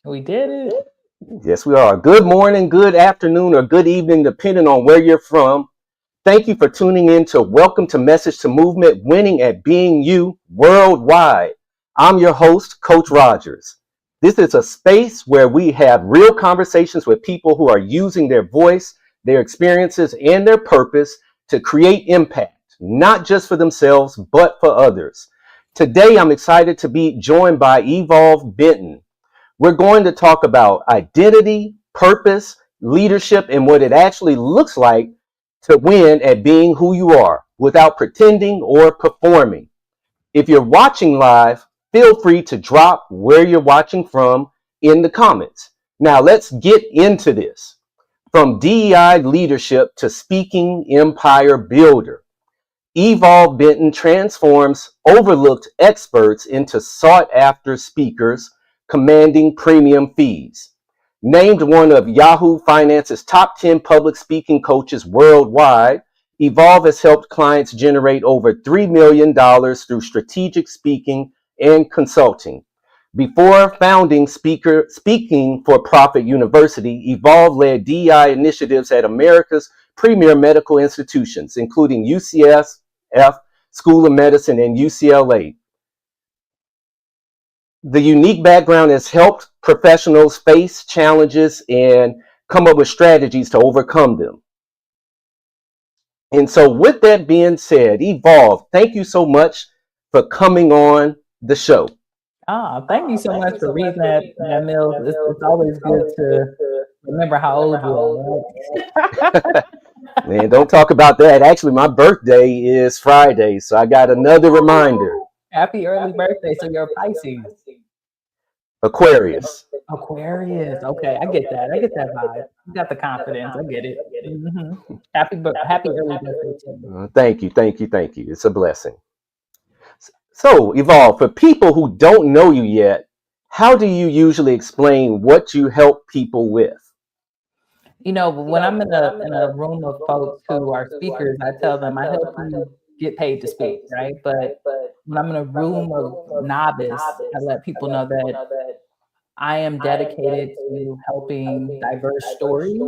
We did it. Yes, we are. Good morning, good afternoon, or good evening, depending on where you're from. Thank you for tuning in to Welcome to Message to Movement, Winning at Being You Worldwide. I'm your host, Coach Rogers. This is a space where we have real conversations with people who are using their voice, their experiences, and their purpose to create impact, not just for themselves, but for others. Today, I'm excited to be joined by Evolve Benton. We're going to talk about identity, purpose, leadership, and what it actually looks like to win at being who you are without pretending or performing. If you're watching live, feel free to drop where you're watching from in the comments. Now, let's get into this. From DEI leadership to speaking empire builder, Evolve Benton transforms overlooked experts into sought after speakers, commanding premium fees. Named one of Yahoo Finance's top 10 public speaking coaches worldwide, Evolve has helped clients generate over $3 million through strategic speaking and consulting. Before founding Speaking for Profit University, Evolve led DEI initiatives at America's premier medical institutions, including UCSF, School of Medicine, and UCLA. The unique background has helped professionals face challenges and come up with strategies to overcome them. And so, with that being said, Evolve, thank you so much for coming on the show. Thank you so much for reading that, Mills. It's always good to remember how old you are, right? Man, don't talk about that. Actually, my birthday is Friday, so I got another reminder. Happy early birthday. So you're a Pisces. Aquarius. Aquarius. Okay, I get that. I get that vibe. You got the confidence. I get it. Mm-hmm. Happy early birthday to you. Thank you, thank you, thank you. It's a blessing. So, Evolve, for people who don't know you yet, how do you usually explain what you help people with? When I'm in a room of folks who are speakers, I tell them I help you get paid to speak, right? But when I'm in a room of novice, I let people know that I am dedicated to helping diverse stories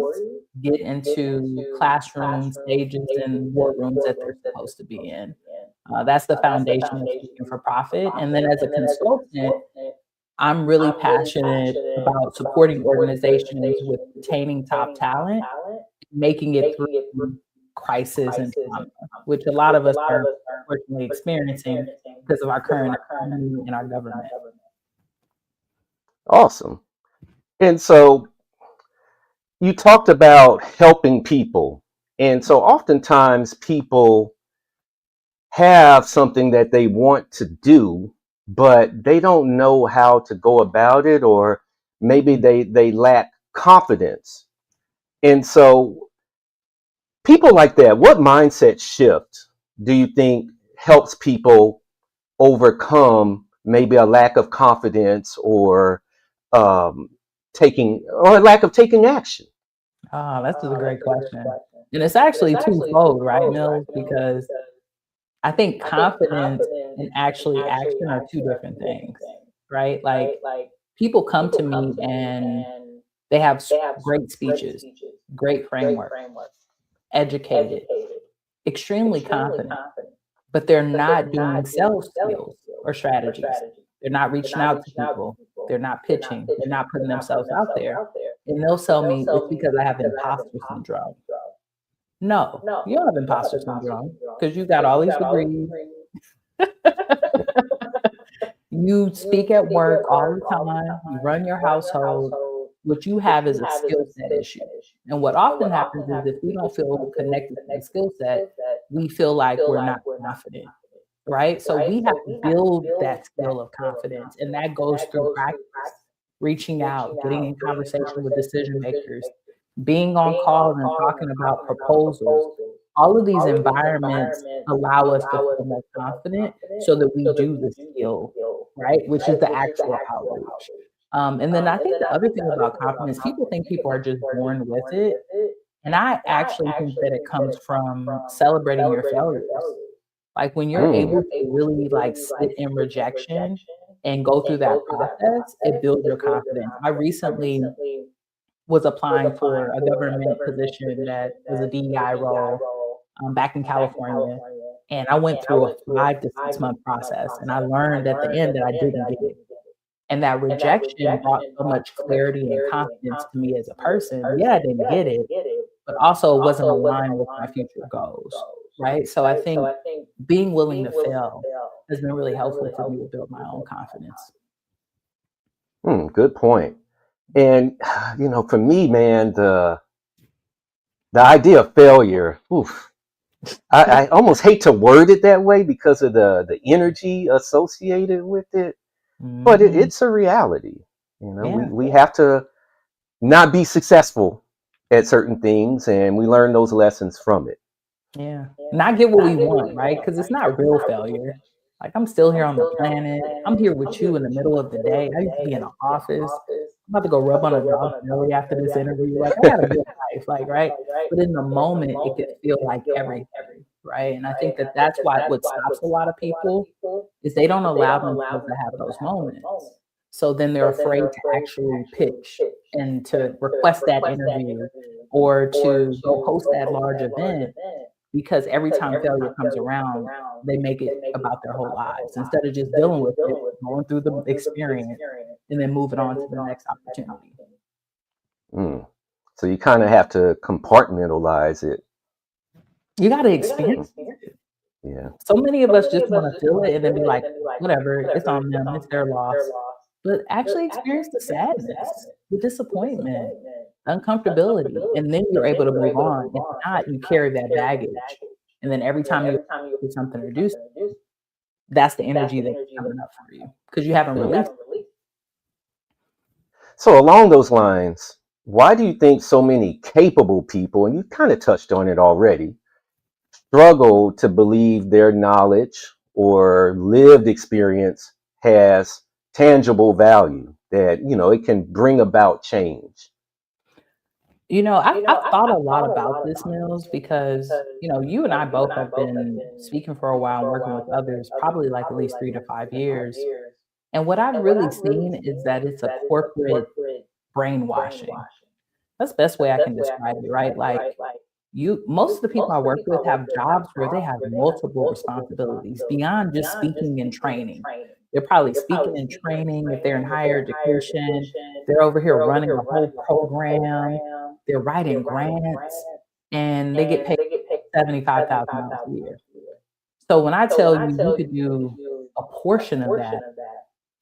get into classrooms, stages, and boardrooms that they're supposed to be in. That's the foundation of Speaking for Profit. And then as a consultant, I'm really passionate about supporting organizations with retaining top talent, making it through crisis and trauma, which a lot of us are unfortunately experiencing because of our current economy and our government. Awesome. And so you talked about helping people. And so oftentimes people have something that they want to do, but they don't know how to go about it, or maybe they lack confidence. And so people like that, what mindset shift do you think helps people overcome maybe a lack of confidence or um, a lack of taking action? That's a great question. And it's actually twofold, right, Mills? Because I think confidence and actually action are two different things, right? Like people come to me and they have great speeches, great framework, educated, extremely confident, but they're not doing sales skills or strategies. They're not reaching out to people. They're not pitching. They're not putting themselves out there. And they'll sell me, it's because I have imposter syndrome. No, you don't have imposter syndrome because you got all these degrees. You speak at work all the time. You run your household. What you have is a skill set issue. And what often happens is if we don't feel connected to the skill set, we feel like we're not confident, right? So we have to build that skill of confidence. And that goes through practice, reaching out, getting in conversation with decision makers, being on calls and talking about proposals. All of these environments allow us to feel more confident so that we do the skill, right? Which is the actual outreach. And then I think the other thing about confidence, people think people are just born with it. And I actually think that it comes from celebrating your failures. Like when you're able to really like sit in rejection and go through that process, it builds your confidence. I recently was applying for a government position that was a DEI role back in California. And I went through a 5 to 6 month process, and I learned at the end that I didn't get it. And that rejection brought so much clarity and confidence to me as a person. Yeah, I didn't get it, but also it wasn't aligned with my future goals, right? So I think being willing to fail has been really helpful for me to build my own confidence. Good point. And for me, man, the idea of failure, oof, I almost hate to word it that way because of the energy associated with it, but Mhm. it's a reality. Yeah. We have to not be successful at certain things, and we learn those lessons from it. Yeah. Not get what we want, right? Because it's not real failure. Like, I'm still here on the planet. I'm here with you in the middle of the day. I used to be in an office. I'm about to go rub on a dog's belly after this interview. Like, I got a good life, like, right? But in the moment, it could feel like everything, right? And I think that that's why what stops a lot of people is they don't allow themselves to have those moments. So then they're afraid to actually pitch and to request that interview or to go host that large event, because every time failure comes around, they make it about their whole lives instead of just dealing with it, going through the experience, and then moving on to the next opportunity. Mm. So you kind of have to compartmentalize it. You got to experience it. Yeah. So many of us just want to feel it and then be like, whatever, it's on them, it's their loss. But actually experience the sadness, the disappointment, uncomfortability, and then you're able to move on. If not, you carry that baggage. And then every time you do something to do, that's the energy that's coming up for you because you haven't Mm. released. So along those lines, why do you think so many capable people, and you kind of touched on it already, struggle to believe their knowledge or lived experience has tangible value, that it can bring about change? I've thought a lot about this, Mills, because, you and I both have been speaking for a while and working with others, probably like at least 3 to 5 years. And what I've really seen is that it's a corporate brainwashing. That's the best way I can describe it, right? Like, most of the people I work with have jobs where they have multiple responsibilities beyond just speaking and training. They're probably speaking and training if they're in higher education. They're over here running a whole program. They're writing grants, and they get paid $75,000 a year. So when I tell you you could do a portion of that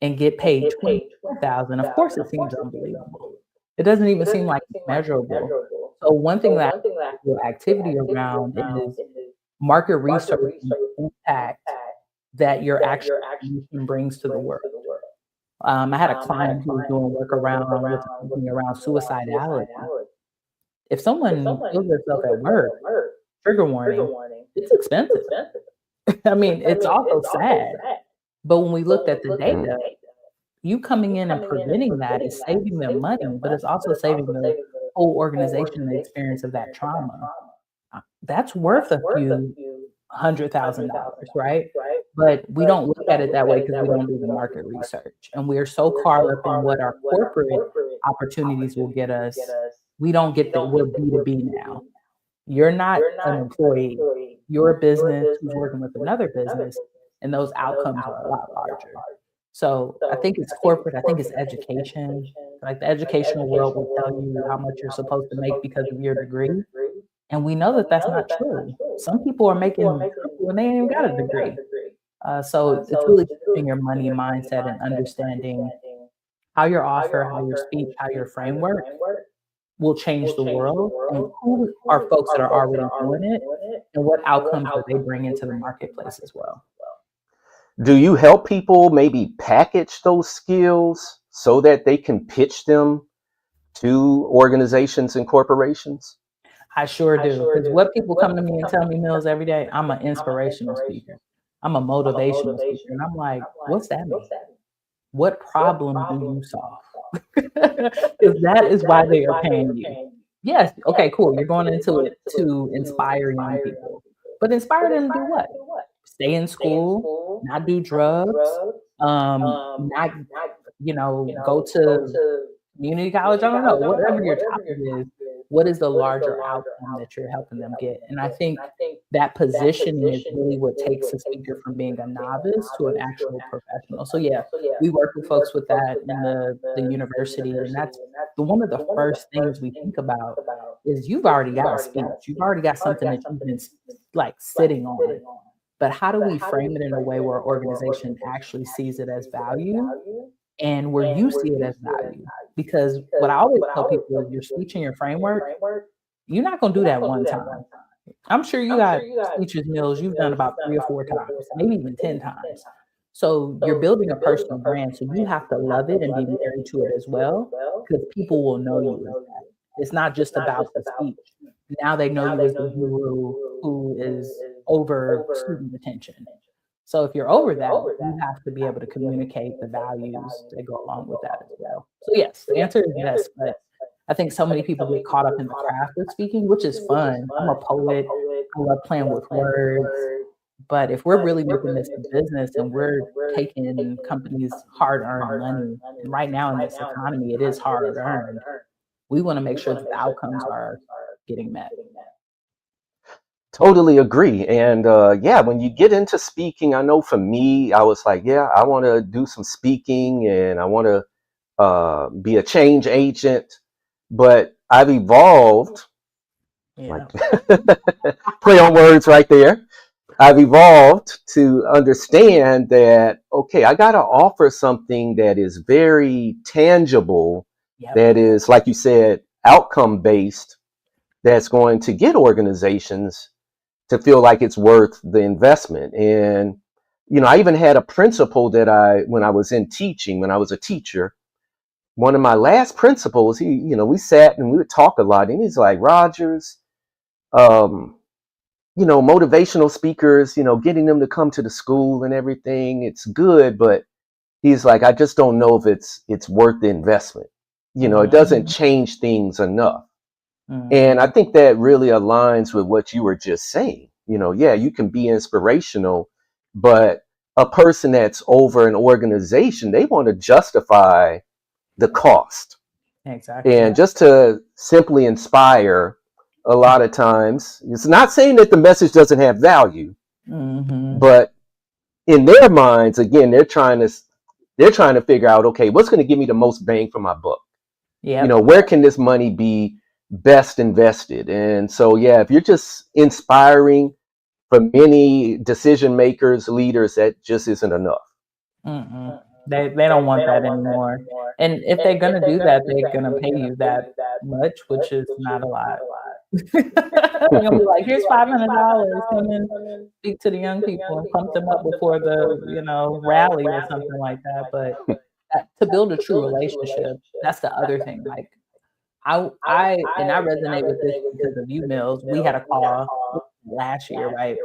and get paid 24,000, of course it seems unbelievable. It doesn't even seem like it's measurable. So one thing that I do activity around is market research and the impact that your actual solution brings to the world. I had a client who was doing work around with a company around suicidality. If someone kills themselves at work, trigger warning, it's expensive. I mean, it's also sad. But when we looked at the Mm. data, you coming in and preventing that is saving them money, but it's also saving the whole organization the experience of that trauma. That's worth a few $100,000, right? But we don't look at it that way because we don't do the market research, and we're so caught up in what our corporate opportunities will get us. We don't get that we're B2B now. You're not an employee. You're a business who's working with another business, and those outcomes are a lot larger. So I think it's corporate. I think it's education. Like, the educational world will tell you how much you're supposed to make because of your degree. And we know that that's not true. Some people are making triple and they ain't even got a degree. So it's really shifting your money mindset and understanding how your offer, how your speech, how your framework will change the world, and who are folks that are already doing it, and what outcomes are they bringing to the marketplace as well. Do you help people maybe package those skills so that they can pitch them to organizations and corporations? I sure do, because what people come to me and tell me, Mills, every day, I'm an inspirational speaker. I'm a motivational speaker. And I'm like, what's that mean? What problem do you solve? Because that is why they are paying you. Yes, okay, cool. You're going into it to inspire young people. But inspire them to do what? Stay in school, not do drugs, Not, go to community college, I don't know, whatever your topic is, what is the larger outcome that you're helping them get? And I think that positioning is really what takes the speaker from being a novice to an actual professional. So yeah, we work with folks with that in the university, and that's one of the first things we think about is you've already got a speech, you've already got something that you've been like sitting on. But how do we frame it in a way where our organization actually sees it as value and where you see it as value? Because what I always tell people is your speech and your framework, you're not going to do that one time. I'm sure you got speeches, Mills, you've done about 3 or 4 times, maybe even 10 times. So you're building a personal brand. So you have to love it and be married to it as well, because people will know you as that. It's not just about the speech. Now they know you as the guru who is over student retention. So if you're over that, you have to be able to communicate the values that go along with that as well. So yes, the answer is yes, but I think so many people get caught up in the craft of speaking, which is fun. I'm a poet. I love playing with words. But if we're really making this a business and we're taking companies' hard-earned money, and right now in this economy, it is hard-earned, we want to make sure that the outcomes are getting met. Totally agree. And yeah, when you get into speaking, I know for me, I was like, yeah, I want to do some speaking and I want to be a change agent. But I've evolved, Yeah. play on words right there. I've evolved to understand that, okay, I got to offer something that is very tangible, Yep. that is, like you said, outcome based, that's going to get organizations to feel like it's worth the investment. And, I even had a principal that when I was in teaching, when I was a teacher, one of my last principals, we sat and we would talk a lot, and he's like, Rogers, motivational speakers, getting them to come to the school and everything, it's good, but he's like, I just don't know if it's worth the investment. It doesn't change things enough. And I think that really aligns with what you were just saying. Yeah, you can be inspirational, but a person that's over an organization, they want to justify the cost. Exactly. And just to simply inspire, a lot of times, it's not saying that the message doesn't have value, but in their minds, again, they're trying to figure out, okay, what's going to give me the most bang for my buck? Yeah. Where can this money be best invested? And so, yeah, if you're just inspiring for many decision makers, leaders, that just isn't enough. They don't want that anymore. And if they're gonna do that, they're gonna pay you that much, which is not a lot. They're gonna be like, here's $500, come and speak to the young people and pump them up before the rally or something like that. But to build a true relationship, that's the other thing. Like I resonate with this because of you, Mills. We had a call last year, right?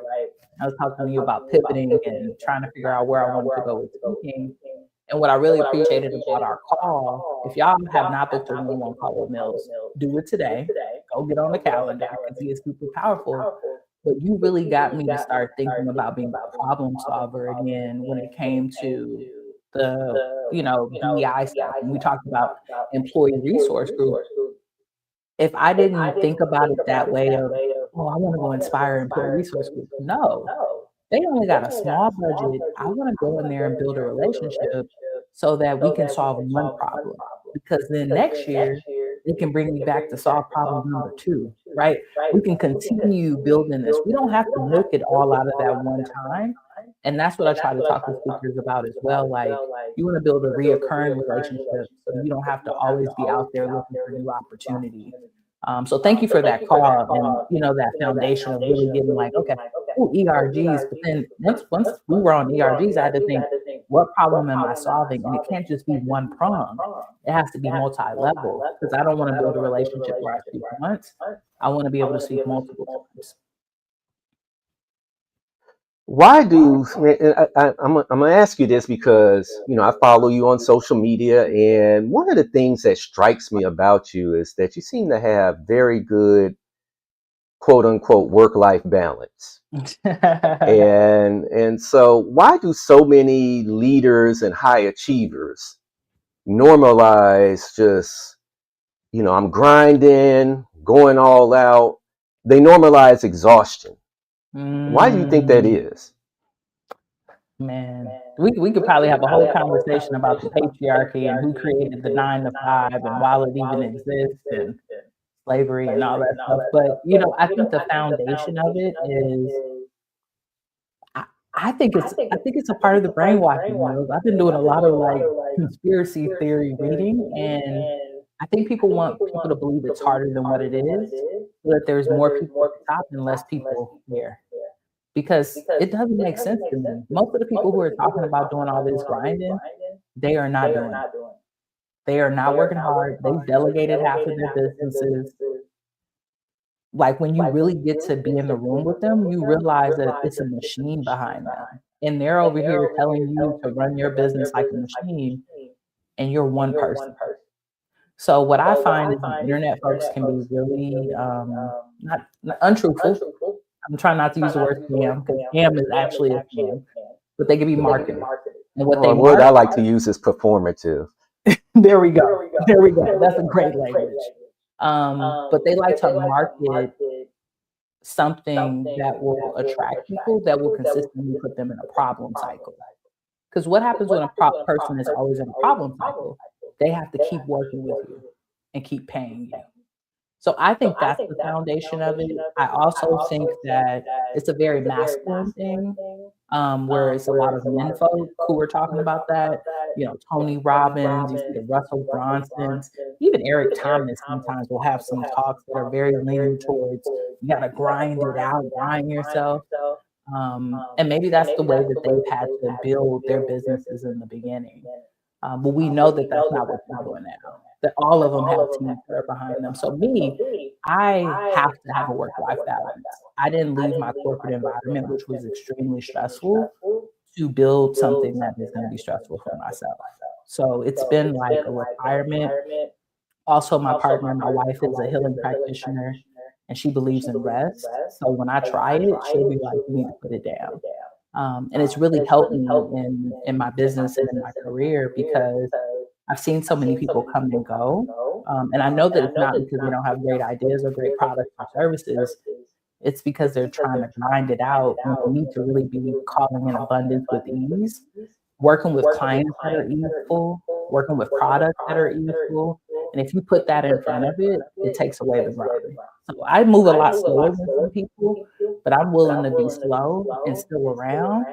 I was talking to you about pivoting and trying to figure out where I wanted to go with speaking. And what I really appreciated about our call, if y'all have not booked a one-on-one call with Mills, do it today. Go get on the calendar because he is super powerful. But you really got me to start thinking about being a problem solver again when it came to the, DEI stuff. And we talked about employee resource group. If I didn't think about it that way of, oh, I want to go inspire employee resource group. No, they only got a small budget. I want to go in there and build a relationship so that we can solve one problem. Because then next year, it can bring me back to solve problem number 2, right? We can continue building this. We don't have to milk it all out of that one time. And that's what I try to talk to speakers about as well. Like, you want to build a reoccurring relationship so you don't have to always be out there looking for new opportunity. So thank you for that call and that foundation of really getting like, okay, ERGs. But then once we were on ERGs, I had to think, what problem am I solving? And it can't just be one prong. It has to be multi-level because I don't want to build a relationship where I speak once. I want to be able to speak multiple times. Why do I'm going to ask you this because I follow you on social media, and one of the things that strikes me about you is that you seem to have very good quote unquote work-life balance. And so why do so many leaders and high achievers normalize just, I'm grinding, going all out? They normalize exhaustion. Why do you think that is? Man, we could probably have a whole conversation about the patriarchy and who created the 9 to 5 and while it even exists and slavery and all that stuff. But I think the foundation of it is I, I think it's a part of the brainwashing. I've been doing a lot of like conspiracy theory reading, and I think people want people to believe it's harder than what it is, so that there's more people at the top and less people there. Because it doesn't make sense to me. Most of the people who are talking about doing all this grinding, they are not doing it. They are not working hard. They've delegated half of their businesses. Like when you really get to be in the room with them, you realize that it's a machine behind them. And they're over here telling you to run your business like a machine, and you're one person. So what I find is the internet folks can be really not untruthful. I'm trying not to use the word scam because scam is actually a scam, but they can be marketing. And what The word I like to use is performative. There we go. There we go. That's a great language. But they like to market something that will attract people, that will consistently put them in a problem cycle. Because what happens when a person is always in a problem cycle? They have to keep working with you and keep paying you. So I think that's the foundation of it. I also think that it's a very masculine thing, where it's a lot of men folk who are talking about that. Tony Robbins, you see the Russell Bronsons, even Eric Thomas sometimes will have some talks that are very leaning towards you got to grind it out, grind yourself. And maybe that's the way that they've had to build their businesses in the beginning. But we know that that's not what they're doing now. That all of them have teams that are behind them. So me, I have to have a work-life balance. I didn't leave my corporate environment, which was extremely stressful, to build something that is going to be stressful for myself. So it's been like a retirement. Also, my partner, my wife, is a healing practitioner, and she believes in rest. So when I try it, she'll be like, "You need to put it down." And it's really helped me in my business and in my career because I've seen so many people come and go. And I know that it's not because they don't have great ideas or great products or services. It's because they're trying to grind it out when they need to really be calling in abundance with ease, working with clients that are easeful, working with products that are easeful. And if you put that in front of it, it takes away the grind. So I move a lot slower than some people, but I'm willing to be slow and still around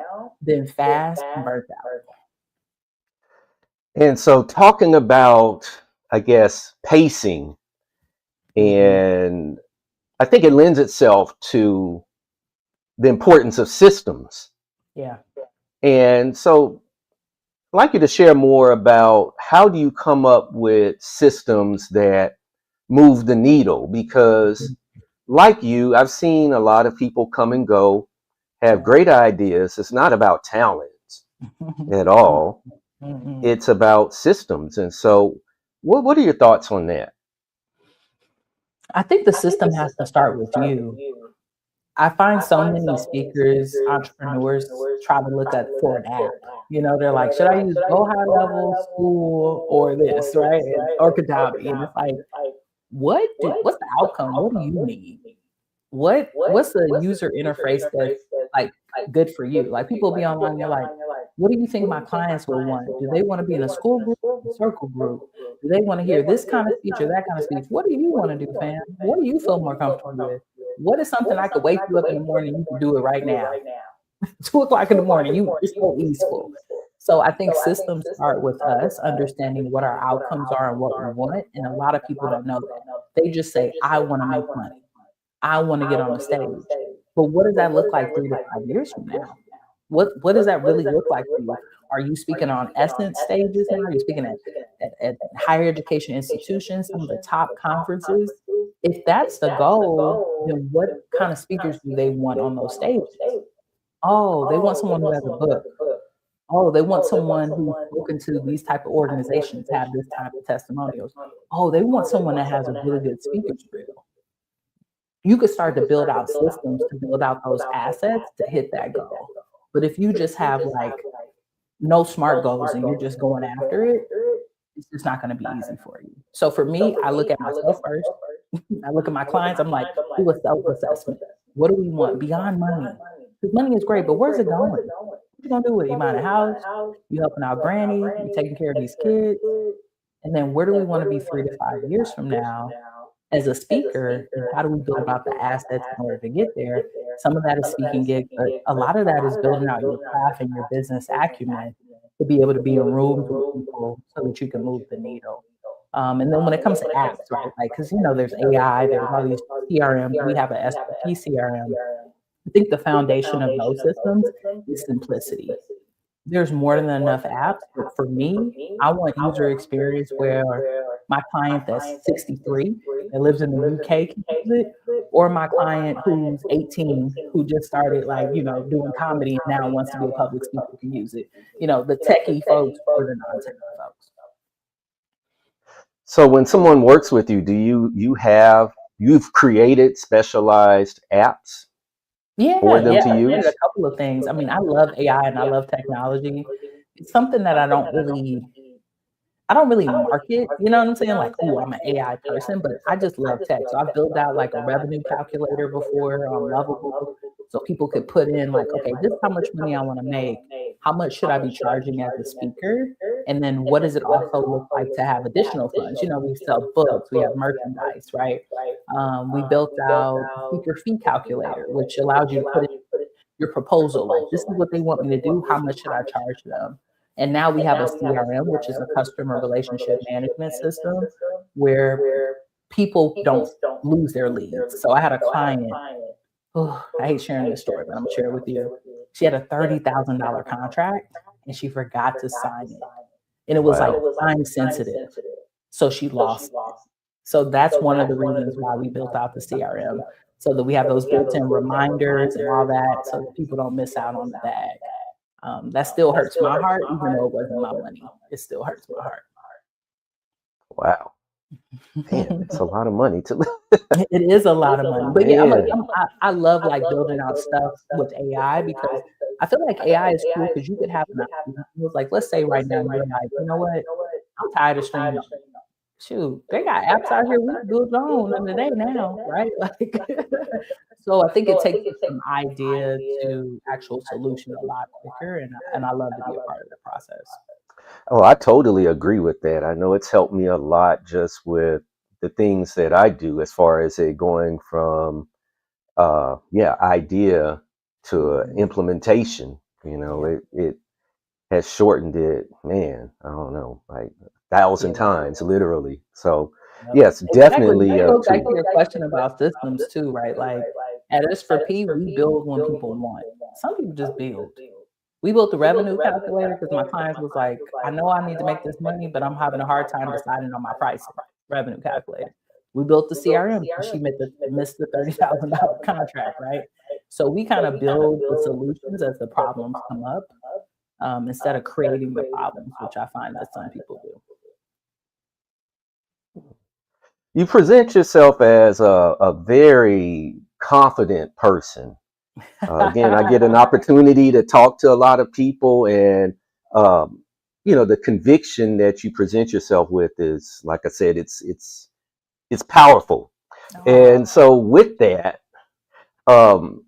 than fast and burnt out. And so talking about, I guess, pacing, and I think it lends itself to the importance of systems. Yeah. And so I'd like you to share more about how do you come up with systems that move the needle? Because like you, I've seen a lot of people come and go, have great ideas. It's not about talent at all. It's about systems. And so what are your thoughts on that? I think the system has to start with you. I find so many speakers, entrepreneurs try to look at for an app. They're like, should I use Go High Level, School, or this, right? Or Kajabi? And it's like, what's the outcome? What do you need? What's the user interface that's like good for you? Like people be online, they're like, what do you think my clients will want? Do they want to be in a school group, a circle group? Do they want to hear this kind of speech or that kind of speech? What do you want to do, fam? What do you feel more comfortable with? What is something I could wake you up in the morning, you can do it right now. 2 o'clock in the morning, it's so easeful. So I think systems start with us understanding what our outcomes are and what we want. And a lot of people don't know that. They just say, I want to make money. I want to get on the stage. But what does that look like 3 to 5 years from now? What does that really look like for you? Are you speaking on Essence stages now? Are you speaking at higher education institutions, some of the top conferences? If that's the goal, then what kind of speakers do they want on those stages? Oh, they want someone who has a book. Oh, they want someone who's spoken to these type of organizations, have this type of testimonials. Oh, they want someone that has a really good speaker's reel. you could start to build out systems to build out those assets to hit that goal. But if you just have like no SMART goals and you're just going after it, it's just not going to be easy for you. So for me, I look at myself first. I look at my clients. I'm like, do a self-assessment. What do we want beyond money? Because money is great, but where's it going? What you gonna do with it? You buying a house? You helping out granny? You taking care of these kids? And then where do we want to be 3 to 5 years from now as a speaker? And how do we build out the assets in order to get there? Some of that is speaking gigs, but a lot of that is building out your craft and your business acumen to be able to be in rooms with people so that you can move the needle. And then when it comes to apps, right? Like, because there's AI, there's all these CRMs. We have a S4P CRM. I think the foundation of those systems is simplicity. There's more than enough apps, but for me, I want user experience where my client that's 63 that lives in the UK can use it, or my client who's 18 who just started like doing comedy and now wants to be a public speaker can use it. The techie folks or the non-techie folks. So when someone works with you, you've created specialized apps for them to I did use? a couple of things. I mean, I love AI and I love technology. It's something that I don't really market, you know what I'm saying? Like, oh, I'm an AI person, but I just love tech. So I've built out like a revenue calculator before on Lovable. So people could put in like, okay, this is how much money I want to make. How much should I be charging as a speaker? And then what does it also look like to have additional funds? We sell books, we have merchandise, right? We built out a speaker fee calculator, which allows you to put in your proposal. Like, this is what they want me to do. How much should I charge them? And now we have a CRM, which is a customer relationship management system, where people don't lose their leads. So I had a client, I hate sharing this story, but I'm gonna share it with you. She had a $30,000 contract and she forgot to sign it. And it was like time sensitive. So she lost it. So that's one of the reasons why we built out the CRM, so that we have those built-in reminders and all that so that people don't miss out on the bag. That still hurts my heart, even though it wasn't my money. It still hurts my heart. Wow. Man, it's a lot of money to It is a lot of money. But yeah, I love like building out stuff with AI because I feel like AI is cool because you could have an idea. It was like, let's say right now you're like, you know what? I'm tired of streaming. Shoot, they got apps out here. We can do it on in the day now, right? Like, so I think it takes us from idea to actual solution a lot quicker, and I love to be a part of the process. Oh, I totally agree with that. I know it's helped me a lot just with the things that I do as far as it going from idea to implementation. Yeah. It has shortened it, man, I don't know, like 1,000 times, literally. So Yep. yes, Exactly. definitely That a goes back to tool. your question about systems too, right? Like at S4P, we build when people want. Some people just build. We built the revenue calculator because my clients was like, I know I need to make this money, but I'm having a hard time deciding on my pricing. Revenue calculator. We built the CRM because she missed the $30,000 contract, right? So we kind of build the solutions as the problems come up, instead of creating the problems, which I find that some people do. You present yourself as a very confident person. Again, I get an opportunity to talk to a lot of people, and the conviction that you present yourself with is, like I said, it's powerful. And so, with that, um,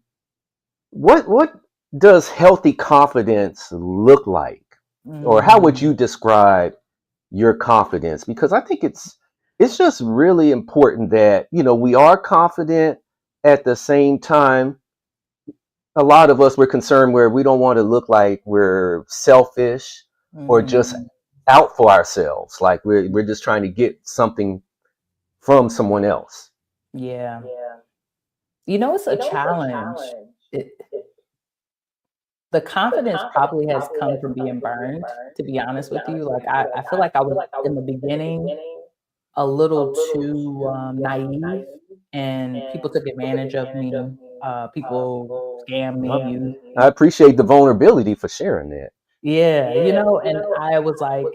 what does healthy confidence look like, or how would you describe your confidence? Because I think it's just really important that we are confident. At the same time, a lot of us, we're concerned where we don't want to look like we're selfish or just out for ourselves, like we're just trying to get something from someone else. Yeah. It's a challenge. It, the confidence probably has come from being burned, to be honest with you. Like I feel like I was in the beginning a little too naive, and people took advantage of me. People scammed me, used I me. appreciate the vulnerability for sharing that. Yeah, and I was like,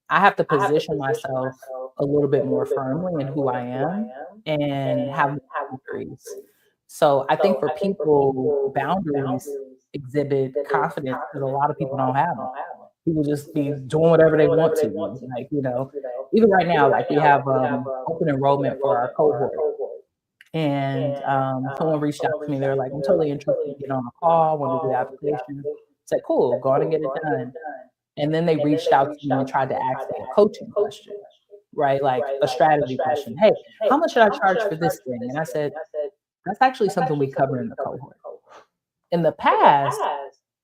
I have to position myself a little bit more firmly in who I am. and have boundaries. So I think for people, boundaries exhibit confidence that a lot of people don't have them. People just be doing whatever they want to do. Like, even right now, like we have open enrollment for our cohort. And someone reached out to me. They were like, I'm totally interested in getting on a call, I want to do the application. I said, cool, go on and get it done. And then they reached out to me and tried to ask me a coaching question, right? Like a strategy question. Hey, how much should I charge for this thing? And I said, that's actually something we cover in the cohort. In the past,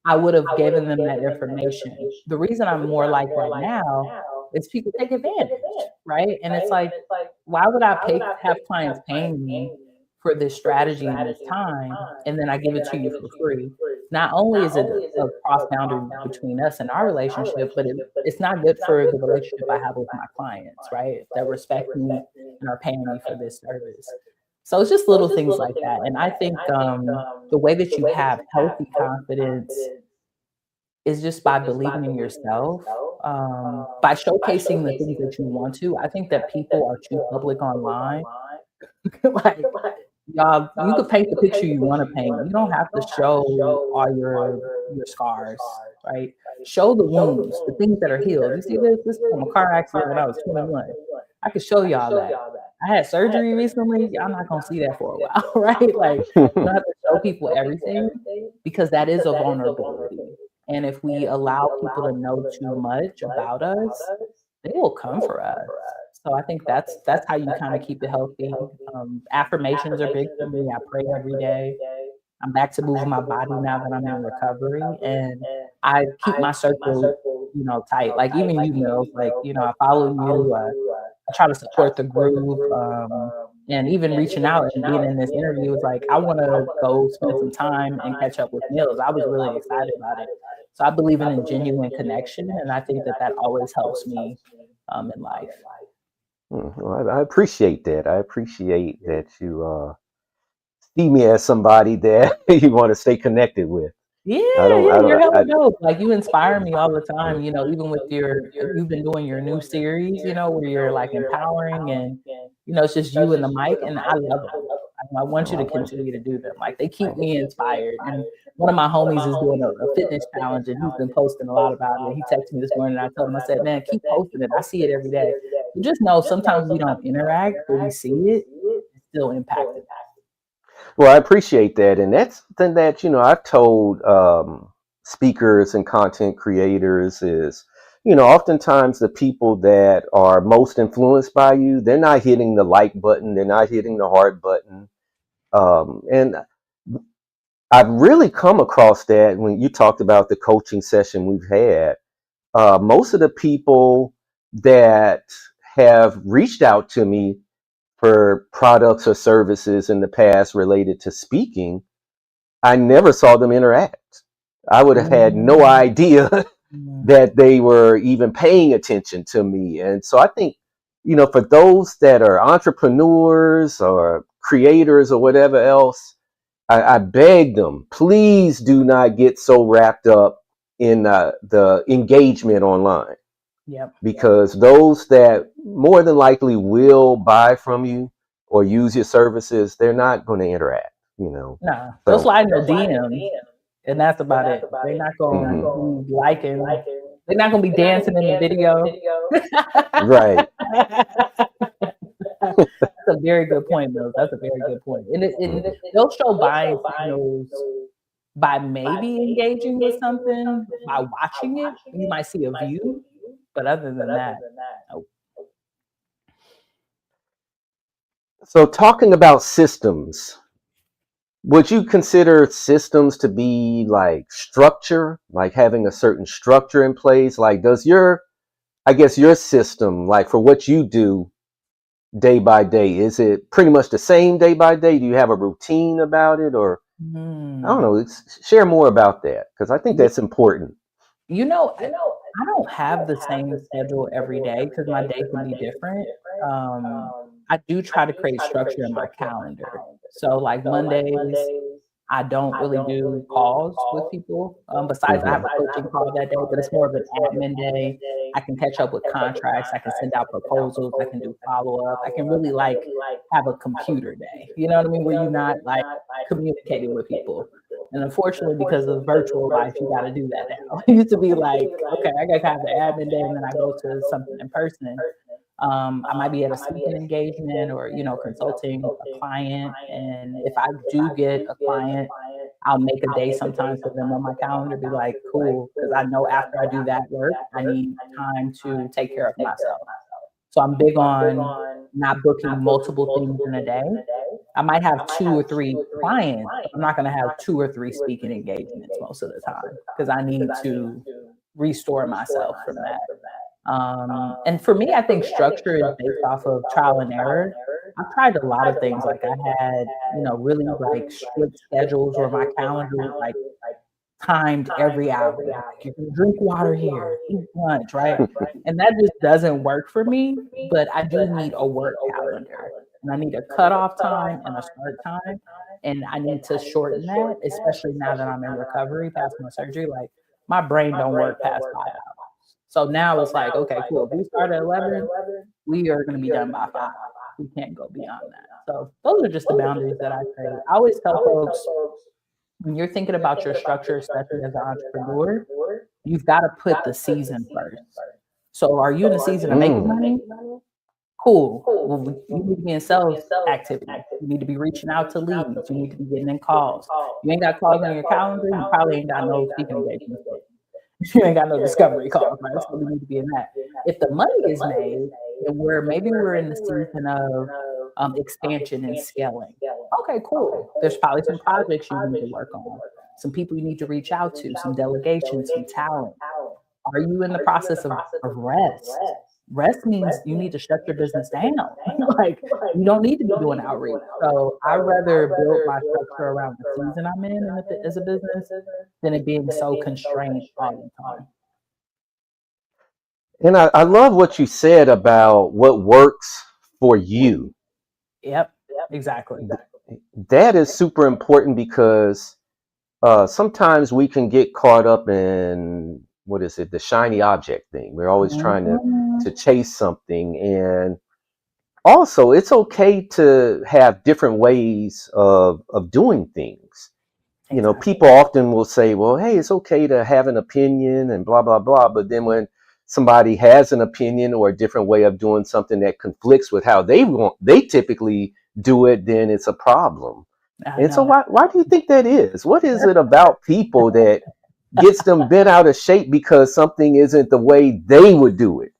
I would have given them that information. The reason I'm more like that now is people take advantage, right? And it's like, why would I have clients paying me for this strategy and this time, and then I give it to you for free? Not only is it a cross boundary between us and our relationship, but it's not good for the relationship I have with my clients, right? If they're respecting me and are paying me for this service. So it's just little things like that. And I think the way that you have healthy confidence is just by believing in yourself, by showcasing the things that you want to. I think that people are too public online. Like, y'all, you could paint the picture you want to paint. You don't have to show all your scars, right? Show the wounds, the things that are healed. You see this? This is from a car accident when I was 21. I could show y'all that. I had surgery recently. Y'all not gonna see that for a while, right? Like, you don't have to show people everything because that is a vulnerability. And if we allow people to know too much about us, they will come for us. So I think that's how you kind of keep it healthy. Affirmations are big for me. I pray every day. I'm back to moving my body now that I'm in recovery, and I keep my circle, tight. Like even you, Mills, like I follow you. I try to support the group, and even reaching out and being in this interview was like I want to go spend some time and catch up with Mills. I was really excited about it. So I believe in a genuine connection, and I think that always helps me in life. Well, I appreciate that. I appreciate that you see me as somebody that you want to stay connected with. Yeah, you're hella dope. Like you inspire me all the time. Even with you've been doing your new series. Where you're like empowering and it's just you and the mic, and I love them. I want you to continue to do them. Like they keep me inspired. And one of my homies is doing a fitness challenge, and he's been posting a lot about it. He texted me this morning, and I told him, I said, man, keep posting it. I see it every day. You just know sometimes we don't interact, but we see it. It's still impacting. Well, I appreciate that. And that's something that, I've told speakers and content creators is, oftentimes the people that are most influenced by you, they're not hitting the like button. They're not hitting the heart button. And I've really come across that when you talked about the coaching session we've had. Most of the people that have reached out to me for products or services in the past related to speaking, I never saw them interact. I would have had no idea that they were even paying attention to me. And so I think, for those that are entrepreneurs or creators or whatever else, I beg them, please do not get so wrapped up in the engagement online. Yep. Because those that more than likely will buy from you or use your services, they're not going to interact, Nah, they'll slide in the DM, and that's about it. They're not going to be liking. They're not going to be dancing in the video. Right. That's a very good point, Mills. That's a very good point. And they'll show buying signals by maybe engaging with something, by watching it. You might see a view. But other than that, nope. So talking about systems, would you consider systems to be like structure, like having a certain structure in place? Like does your system, like for what you do day by day, is it pretty much the same day by day? Do you have a routine about it? Or I don't know, share more about that, because I think that's important. I don't have the same schedule every day because my day can be different. I do try to create structure in my calendar. So like Mondays, I don't really do calls with people. Besides, I have a coaching call that day, but it's more of an admin day. I can catch up with contracts. I can send out proposals. I can do follow-up. I can really like have a computer day. You know what I mean? Where you're not like communicating with people. And unfortunately, because of virtual life, you got to do that now. It used to be like, okay, I got to have the admin day and then I go to something in person. I might be at a speaking engagement or, consulting a client. And if I do get a client, I'll make a day sometimes for them on my calendar, be like, cool, because I know after I do that work, I need time to take care of myself. So I'm big on not booking multiple things in a day. I might have 2 or 3 clients, but I'm not going to have 2 or 3 speaking engagements most of the time because I need to restore myself from that. And for me, I think structure is based off of trial and error. I've tried a lot of things. Like I had, really like strict schedules where my calendar was like timed every hour. Like you can drink water here, eat lunch, right? And that just doesn't work for me. But I do need a work calendar, and I need a cutoff time and a start time, and I need to shorten that, especially now that I'm in recovery past my surgery. Like my brain don't work past 5 hours. So now it's like, okay, cool. If we start at 11, we are going to be done by 5. We can't go beyond that. So those are just the boundaries that I create. I always tell folks, when you're thinking about your structure, especially as an entrepreneur, you've got to put the season first. So are you in the season of making money? Cool. Well, you need to be in sales activity. You need to be reaching out to leads. You need to be getting in calls. You ain't got calls on your calendar. You probably ain't got no speaking engagements. You ain't got no discovery calls, right? So we need to be in that. If the money is made, and we're in the season of expansion and scaling. Okay, cool. There's probably some projects you need to work on, some people you need to reach out to, some delegation, some talent. Are you in the process of rest? Rest means you need to shut your business down. Like you don't need to be doing outreach. So I rather build my structure around the season I'm in as a business than it being so constrained all the time. And I love what you said about what works for you. Yep, exactly. That is super important because sometimes we can get caught up in the shiny object thing. We're always trying to chase something, and also it's okay to have different ways of doing things. Exactly. People often will say, well, hey, it's okay to have an opinion and blah blah blah, but then when somebody has an opinion or a different way of doing something that conflicts with how they typically do it, then it's a problem. And so why do you think that is? What is it about people that gets them bent out of shape because something isn't the way they would do it?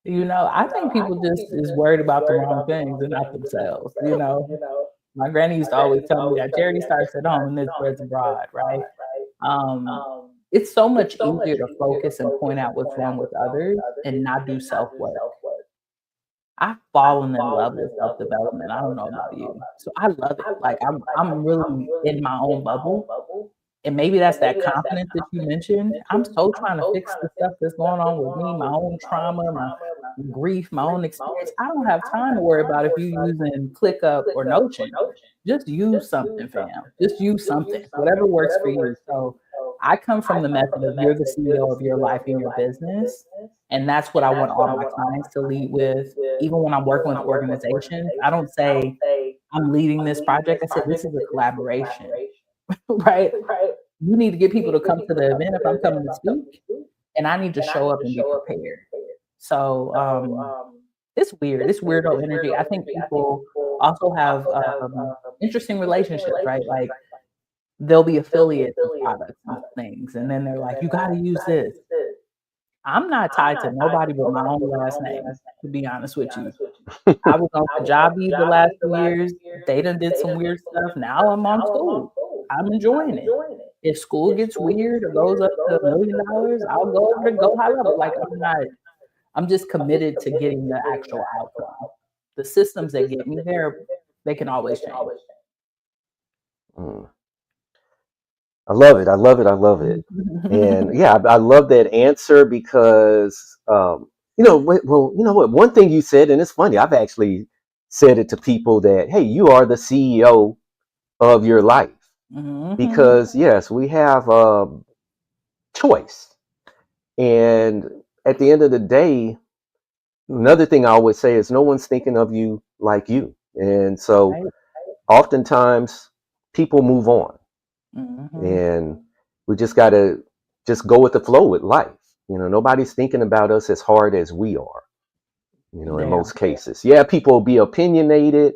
I think people just is worried about the wrong things and not themselves. My granny used to always tell me that charity starts at home and it spreads abroad, right? It's so much easier to focus and point out what's wrong with others and not do self-work. I've fallen in love with self-development. I don't know about you. So I love it. Like I'm really in my own bubble. And maybe that's that confidence that you mentioned. I'm so trying to fix the stuff that's going on with me, my own trauma, my grief, my own experience. I don't have time to worry about if you're using ClickUp or Notion. Just use something, fam. Just use something, whatever works for you. So I come from the method of you're the CEO of your life and your business. And that's what I want all my clients to lead with. Even when I'm working with organizations, I don't say I'm leading this project. I said, this is a collaboration, right? You need to get people to come to the event if I'm coming to speak, and I need to show up and be prepared. So it's weird. It's weirdo energy. I think people also have interesting relationships, right? Like they'll be affiliates of products and things, and then they're like, you got to use this. I'm not tied to nobody but my own last name, to be honest with you. I was on Kajabi the last few years. They done did some weird stuff. Now I'm on school. I'm enjoying it. If school gets weird or goes up to $1 million, I'll go over to go high level. Like I'm just committed to getting the actual outcome. The systems that get me there, they can always change. I love it. I love it. I love it. And yeah, I love that answer because, well, you know what? One thing you said, and it's funny, I've actually said it to people that, hey, you are the CEO of your life. Because yes, we have choice. And at the end of the day, another thing I always say is no one's thinking of you like you. And so Right. oftentimes people move on, Mhm. and we just got to just go with the flow with life. Nobody's thinking about us as hard as we are, in Yeah. most cases. Yeah, people will be opinionated,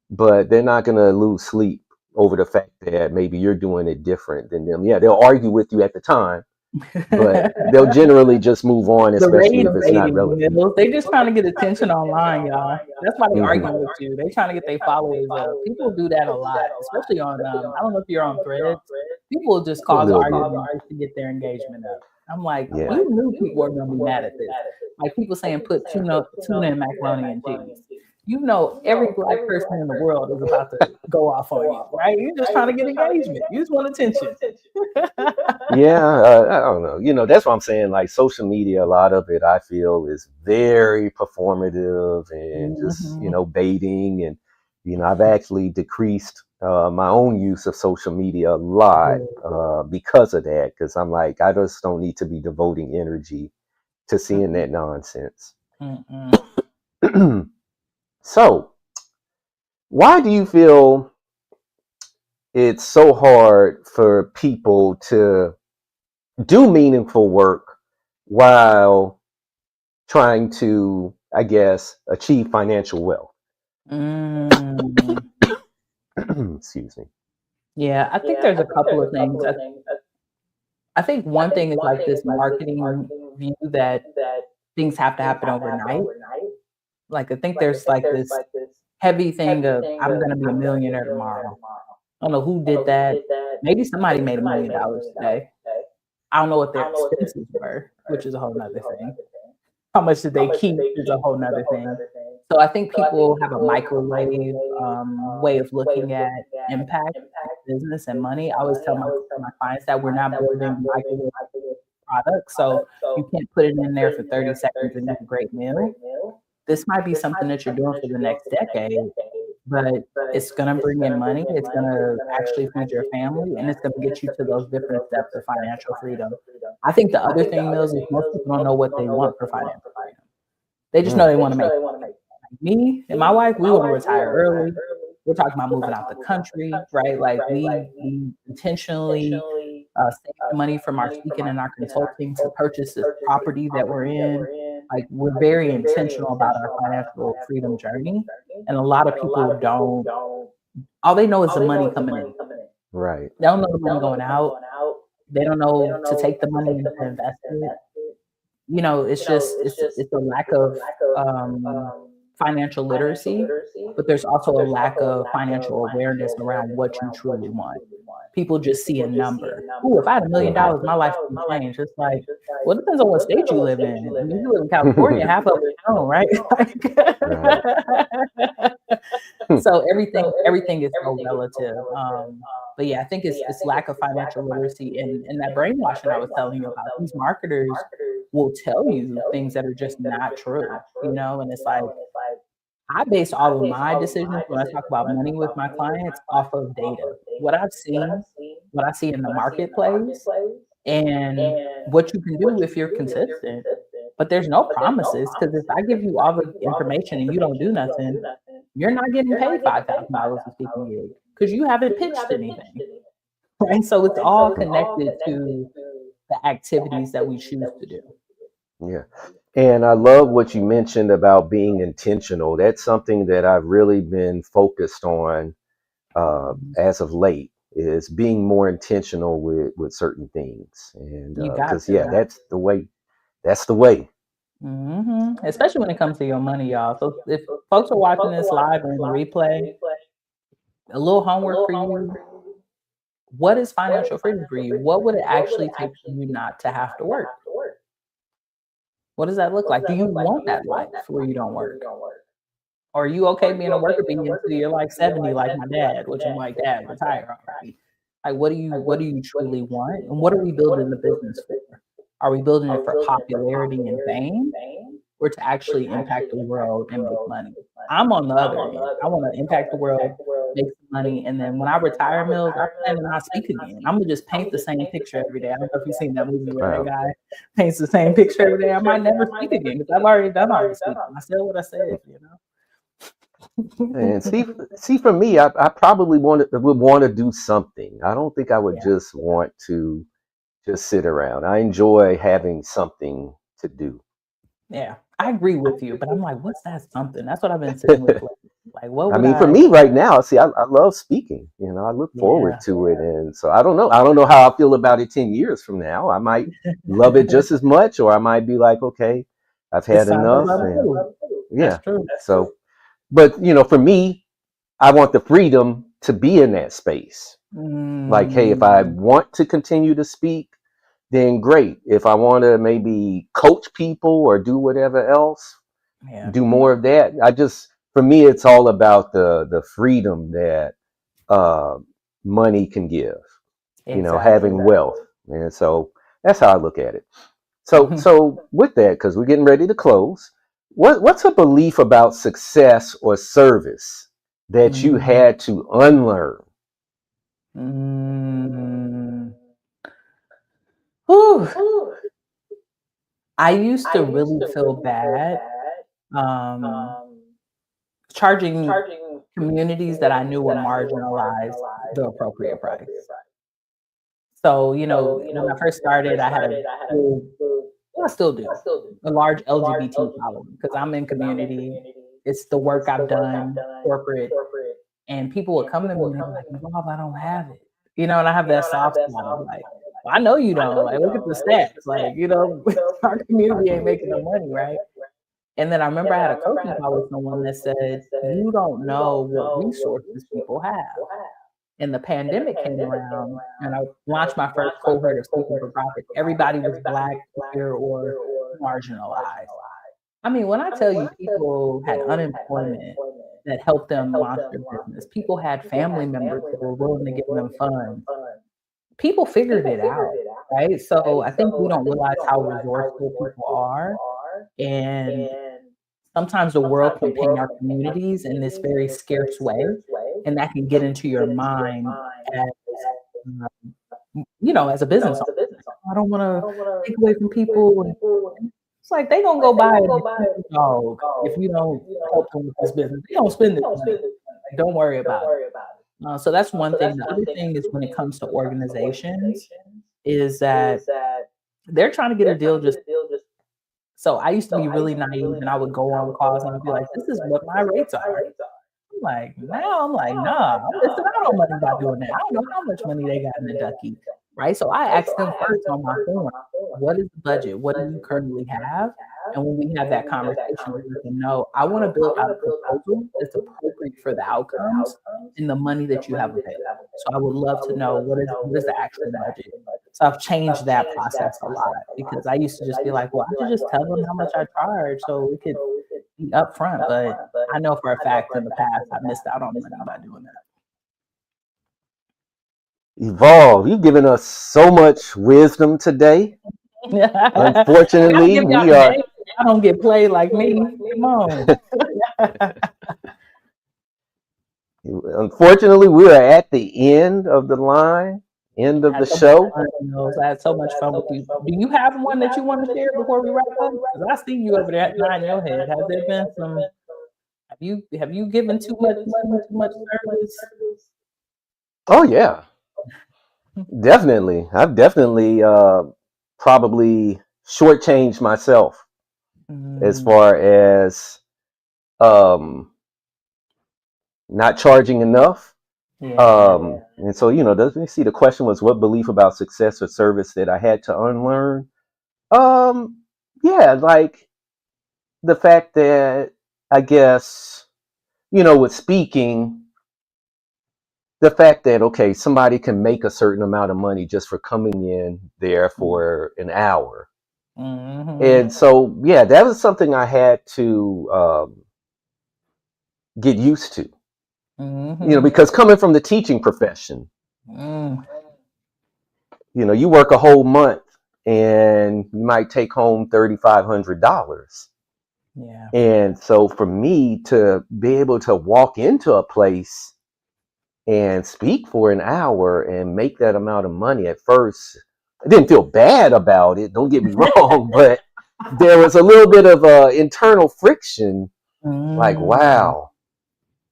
but they're not going to lose sleep over the fact that maybe you're doing it different than them. Yeah, they'll argue with you at the time, but they'll generally just move on, The especially if it's not rage-baiting, relevant. Mills, they just trying to get attention online, y'all. That's why they Mhm. arguing with you. They trying to get their followers up. People do that a lot, especially on, I don't know if you're on Threads. People will just A cause little bit. arguments just to get their engagement up. I'm like, Yeah. you knew people were gonna be mad at this. Like people saying put tuna and macaroni and cheese. You know every black person in the world is about to go off on you, right? You're just trying to get engagement. You just want attention. Yeah, I don't know. That's what I'm saying. Like social media, a lot of it I feel is very performative and just, Mhm. baiting. And, I've actually decreased my own use of social media a lot Good. because of that. Because I'm like, I just don't need to be devoting energy to seeing Mm-mm. that nonsense. Mm-mm. So, why do you feel it's so hard for people to do meaningful work while trying to, I guess, achieve financial wealth? Mm. Excuse me. Yeah, I think there's a couple of things. I think one thing is like this marketing view that things have to happen overnight. Like I think there's like this heavy thing of I'm gonna be a millionaire tomorrow. I don't know who did that. Maybe somebody made $1 million today. I don't know what their expenses were, which is a whole nother thing. How much did they keep is a whole nother thing. So I think people have a microwave way of looking at impact, business, and money. I always tell my clients that we're not building microwave products, so you can't put it in there for 30 seconds and eat a great meal. This might be something that you're doing for the next decade, but it's gonna bring in money, it's gonna actually feed your family, and it's gonna get you to those different steps of financial freedom. I think the other thing, Mills, is most people don't know what they want for financial freedom. They just know Mm. they wanna make me and my wife, we wanna retire early. We're talking about moving out the country, right? Like we intentionally save money from our speaking and our consulting to purchase this property that we're in. Like we're very intentional about our financial freedom journey. And a lot of people don't, all they know is the money coming in. Right. They don't know the money going out. They don't know to take the money and to invest it. It's just it's a lack of um, financial literacy, but there's also a lack of financial awareness around what you truly want. People just see a number. Ooh, if I had $1 million, my life would change. It's like, well, it depends on what state you live in. If you live in California, half of it don't, right? Right. So everything is so relative. But yeah, I think it's lack of financial literacy and that brainwashing I was telling you about. These marketers will tell you things that are just not true, and it's like I base all of my decisions when I talk about money with my clients off of data. What I've seen, what I see in the marketplace, and what you can do if you're consistent. But there's no promises because if I give you all the information and you don't do nothing, you're not getting paid $5,000 a speaking gig because you haven't pitched anything. Right. So it's all connected to the activities that we choose to do. Yeah. And I love what you mentioned about being intentional. That's something that I've really been focused on Mhm. as of late, is being more intentional with certain things. And You got because, yeah, to. that's the way. That's the way. Especially when it comes to your money, y'all. So if folks are watching this live or in the replay, a little homework for you. What is financial freedom for you? What would it actually take for you not to have to work? What does that look like? Do you want that life where you don't work? Or are you okay being a worker bee until you're like 70, like my dad, which I'm like, Dad, retire already. Like, what do you truly want? And what are we building the business for? Are we building it for popularity and fame or to actually impact the world and make money? I'm on the other end. I want to impact the world, make some money, and then when I retire, Mills, I plan to not speak again. I'm gonna just paint the same picture every day. I don't know if you've seen that movie where that Wow. guy paints the same picture every day. I might never speak again because I've already done all the speaking. I said what I said, you know. And see, for me, I probably would want to do something. I don't think I would just want to just sit around. I enjoy having something to do. Yeah, I agree with you, but I'm like, what's that something? That's what I've been sitting with lately. Like, what I would mean, for I? me right now, see, I love speaking. I look forward Yeah. to it, and so I don't know. I don't know how I feel about it 10 years from now. I might love it just as much, or I might be like, okay, I've It's had time to enough, love and too. That's yeah. true. So, but for me, I want the freedom to be in that space. Like, hey, if I Mm, want to continue to speak, then great. If I want to maybe coach people or do whatever else, yeah, do more of that. For me, it's all about the freedom that uh, money can give. exactly. Having wealth, and so that's how I look at it. So with that, because we're getting ready to close, what's a belief about success or service that you Mm, had to unlearn? mm. Whew. I used to really feel bad um, charging communities that I knew were marginalized the appropriate price. So, when I first started, I had a big, well, I still do, a large LGBT following because I'm in community. It's the work I've done, corporate, and people would come to me and they'd be like, "Rob, I don't have it." And I have that soft spot of like, "Well, I know you don't. Like, look at the stats. Like, our community ain't making no money, right?" And then I remember I had a coaching call with someone that said, "You don't know what resources people have." And the pandemic came around, and I launched my first cohort of Speaking for Profit. Everybody was Black, queer, or marginalized. I mean, when I tell you people had unemployment that helped them launch their business, people had family members that were willing to give them funds. People figured it out, right? So I think we don't realize how resourceful people are. And sometimes the world can paint our communities in this very scarce way, and that can get into your mind as, as a business owner. Like, "Oh, I don't want to take away from people." And it's like they gonna go buy an expensive dog if you don't help them with this business. They don't spend this money. Like, don't worry about it. So that's one thing. The other thing is when it comes to organizations, is that they're trying to get a deal just. So I used to be really naive, and I would go on calls and I'd be like, "This is what my rates are." I'm like, "Nah, I'm missing out on money by doing that. I don't know how much money they got in the ducky." Right? So I asked them first on my form, "What is the budget? What do you currently have?" And when we have that conversation, we let them know, "I want to build out a proposal that's appropriate for the outcomes and the money that you have available. So I would love to know what is the actual budget." So I've changed that process a lot because I used to just be like, "Well, I should just tell them how much I charge so we could be upfront." But I know for a fact in the past I missed out on money by doing Evolve. You've given us so much wisdom today. that. I gotta Unfortunately, give y'all we are. names. I don't get played like me. Come on. Unfortunately, we are at the end of the line, end I of had the so much show. fun, I had so much fun with you. Do you have one that you want to share before we wrap up? Because I see you over there nodding your head. Has there been some? Have you given too much money, too much service? Oh yeah, definitely. I've definitely probably shortchanged myself as Mm, far as um, not charging enough. yeah. And so, does you see the question was what belief about success or service that I had to unlearn? Um, yeah, like the fact that I guess, with speaking, the fact that, okay, somebody can make a certain amount of money just for coming in there for an hour. Mm-hmm. And so, yeah, that was something I had to get used to, Mm-hmm. because coming from the teaching profession, Mm, you work a whole month and you might take home $3,500. yeah. And so for me to be able to walk into a place and speak for an hour and make that amount of money. At first, I didn't feel bad about it, don't get me wrong, but there was a little bit of internal friction, like, Mm. wow.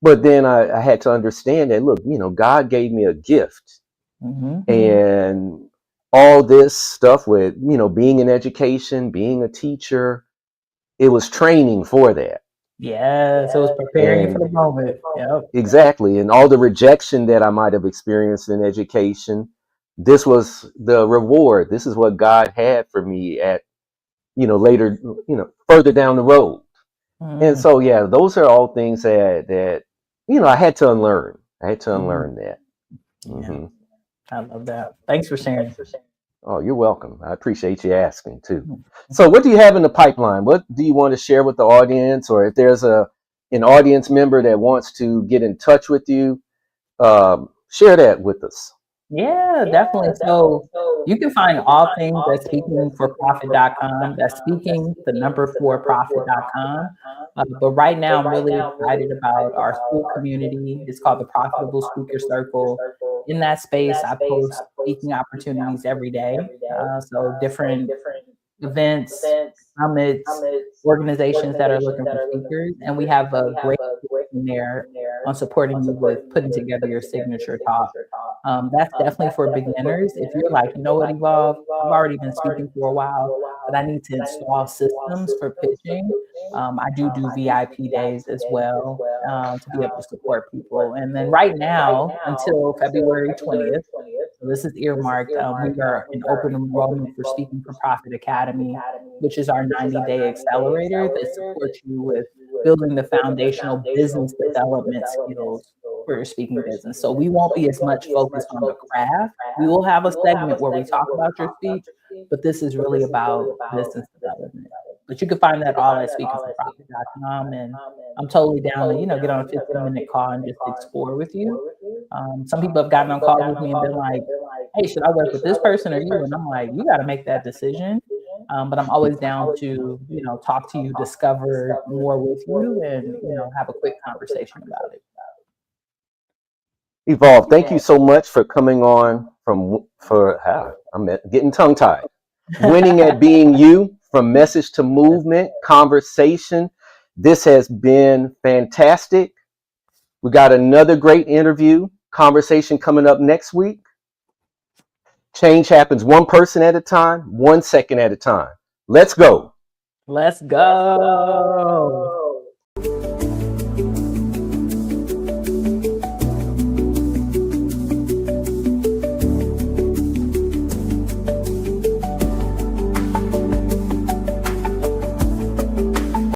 But then I had to understand that, look, God gave me a gift, Mhm. and all this stuff with, being in education, being a teacher, it was training for that. Yes, it was preparing you for And the moment. Yep. exactly. And all the rejection that I might have experienced in education, this was the reward. This is what God had for me at, later, further down the road. And Mm. so, yeah, those are all things that I had to unlearn. I had to Mhm. unlearn that. Yeah, hmm I love that. Thanks for sharing. Oh, you're welcome. I appreciate you asking too. Mm. So, what do you have in the pipeline? What do you want to share with the audience, or if there's an audience member that wants to get in touch with you, share that with us. Yeah, definitely. So you can find all things at speakingforprofit.com. That's speaking, the number four profit.com. But right now, I'm really excited about our school community. It's called the Profitable Speaker Circle. In that space, I post speaking opportunities every day. So different events, summits, organizations that are looking for speakers, and we have a great in there on supporting you with putting together your signature talk. That's definitely for beginners. If you're like, you know what, Evolve, I've already been speaking for a while, but I need to install systems for pitching. I do VIP days as well to be able to support people. And then right now, until February 20th, so this is earmarked. We are in open enrollment for Speaking for Profit Academy, which is our 90-day accelerator that supports you with building the foundational business development skills for your speaking business. So we won't be as much focused on the craft. We will have a segment where we talk about your speech, but this is really about business development. But you can find that all at speakingforprofit.com. And I'm totally down to, get on a 15-minute call and just explore with you. Some people have gotten on calls with me and been like, hey, should I work with this person or you? And I'm like, you got to make that decision. But I'm always down to, talk to you, discover more with you, and, have a quick conversation about it. Evolve, thank you so much for coming on I'm getting tongue tied. Winning at Being You, from message to movement, conversation. This has been fantastic. We got another great conversation coming up next week. Change happens one person at a time, 1 second at a time. Let's go. Let's go.